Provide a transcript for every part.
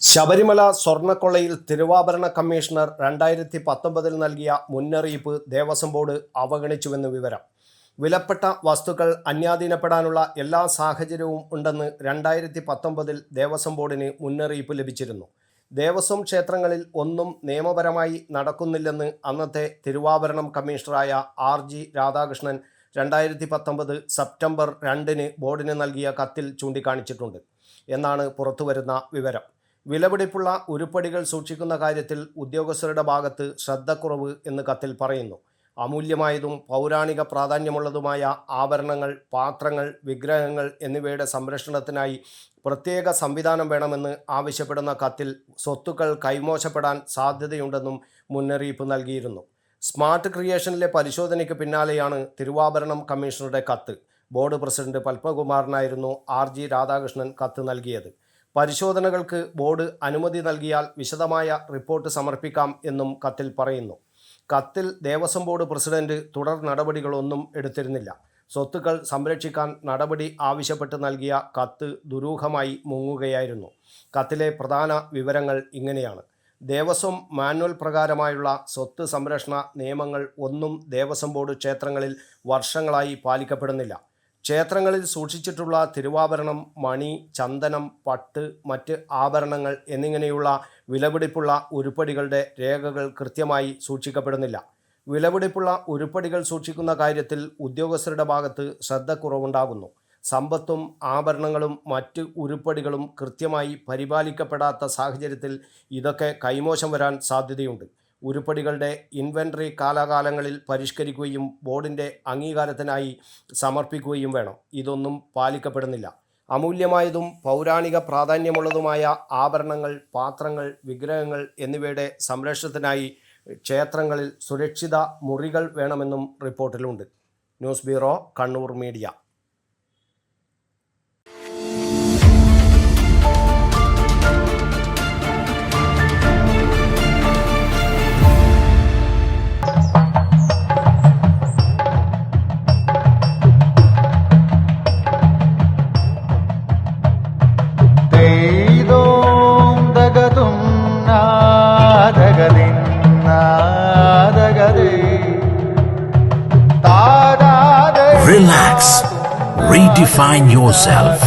ശബരിമല സ്വർണ്ണക്കൊള്ളയിൽ തിരുവാഭരണ കമ്മീഷണർ 2019 നൽകിയ മുന്നറിയിപ്പ് ദേവസ്വം ബോർഡ് അവഗണിച്ചുവെന്ന് വിവരം. വിലപ്പെട്ട വസ്തുക്കൾ അന്യാധീനപ്പെടാനുള്ള എല്ലാ സാഹചര്യവും ഉണ്ടെന്ന് 2019 ദേവസ്വം ബോർഡിന് മുന്നറിയിപ്പ് ലഭിച്ചിരുന്നു. ദേവസ്വം ക്ഷേത്രങ്ങളിൽ ഒന്നും നിയമപരമായി നടക്കുന്നില്ലെന്ന് അന്നത്തെ തിരുവാഭരണം കമ്മീഷണറായ RG രാധാകൃഷ്ണൻ 2019 സെപ്റ്റംബർ 2 ബോർഡിന് നൽകിയ കത്തിൽ ചൂണ്ടിക്കാണിച്ചിട്ടുണ്ട് എന്നാണ് പുറത്തുവരുന്ന വിവരം. വിലപിടിപ്പുള്ള ഉരുപ്പടികൾ സൂക്ഷിക്കുന്ന കാര്യത്തിൽ ഉദ്യോഗസ്ഥരുടെ ഭാഗത്ത് ശ്രദ്ധക്കുറവ് എന്ന് കത്തിൽ പറയുന്നു. അമൂല്യമായതും പൗരാണിക പ്രാധാന്യമുള്ളതുമായ ആഭരണങ്ങൾ, പാത്രങ്ങൾ, വിഗ്രഹങ്ങൾ എന്നിവയുടെ സംരക്ഷണത്തിനായി പ്രത്യേക സംവിധാനം വേണമെന്ന് ആവശ്യപ്പെടുന്ന കത്തിൽ സ്വത്തുക്കൾ കൈമോശപ്പെടാൻ സാധ്യതയുണ്ടെന്നും മുന്നറിയിപ്പ് നൽകിയിരുന്നു. സ്മാർട്ട് ക്രിയേഷനിലെ പരിശോധനയ്ക്ക് പിന്നാലെയാണ് തിരുവാഭരണം കമ്മീഷണറുടെ കത്ത്. ബോർഡ് പ്രസിഡന്റ് പത്മകുമാറിനായിരുന്നു RG രാധാകൃഷ്ണൻ കത്ത് നൽകിയത്. പരിശോധനകൾക്ക് ബോർഡ് അനുമതി നൽകിയാൽ വിശദമായ റിപ്പോർട്ട് സമർപ്പിക്കാം എന്നും കത്തിൽ പറയുന്നു. കത്തിൽ ദേവസ്വം ബോർഡ് പ്രസിഡന്റ് തുടർ നടപടികളൊന്നും എടുത്തിരുന്നില്ല. സ്വത്തുക്കൾ സംരക്ഷിക്കാൻ നടപടി ആവശ്യപ്പെട്ട് നൽകിയ കത്ത് ദുരൂഹമായി മുങ്ങുകയായിരുന്നു. കത്തിലെ പ്രധാന വിവരങ്ങൾ ഇങ്ങനെയാണ്. ദേവസ്വം മാനുവൽ പ്രകാരമായുള്ള സ്വത്ത് സംരക്ഷണ നിയമങ്ങൾ ഒന്നും ദേവസ്വം ബോർഡ് ക്ഷേത്രങ്ങളിൽ വർഷങ്ങളായി പാലിക്കപ്പെടുന്നില്ല. ക്ഷേത്രങ്ങളിൽ സൂക്ഷിച്ചിട്ടുള്ള തിരുവാഭരണം, മണി, ചന്ദനം, പട്ട്, മറ്റ് ആഭരണങ്ങൾ എന്നിങ്ങനെയുള്ള വിലപിടിപ്പുള്ള ഉരുപ്പടികളുടെ രേഖകൾ കൃത്യമായി സൂക്ഷിക്കപ്പെടുന്നില്ല. വിലപിടിപ്പുള്ള ഉരുപ്പടികൾ സൂക്ഷിക്കുന്ന കാര്യത്തിൽ ഉദ്യോഗസ്ഥരുടെ ഭാഗത്ത് ശ്രദ്ധക്കുറവുണ്ടാകുന്നു. സമ്പത്തും ആഭരണങ്ങളും മറ്റ് ഉരുപ്പടികളും കൃത്യമായി പരിപാലിക്കപ്പെടാത്ത സാഹചര്യത്തിൽ ഇതൊക്കെ കൈമോശം വരാൻ സാധ്യതയുണ്ട്. ഉരുപ്പടികളുടെ ഇൻവെൻ്ററി കാലാകാലങ്ങളിൽ പരിഷ്കരിക്കുകയും ബോർഡിൻ്റെ അംഗീകാരത്തിനായി സമർപ്പിക്കുകയും വേണം. ഇതൊന്നും പാലിക്കപ്പെടുന്നില്ല. അമൂല്യമായതും പൗരാണിക പ്രാധാന്യമുള്ളതുമായ ആഭരണങ്ങൾ, പാത്രങ്ങൾ, വിഗ്രഹങ്ങൾ എന്നിവയുടെ സംരക്ഷണത്തിനായി ക്ഷേത്രങ്ങളിൽ സുരക്ഷിത മുറികൾ വേണമെന്നും റിപ്പോർട്ടിലുണ്ട്. News bureau, Kannur media. Relax. Redefine yourself.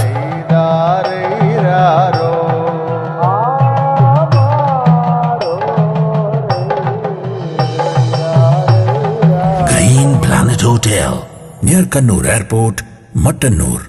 Green Planet Hotel, near Kannur Airport, Mattannur.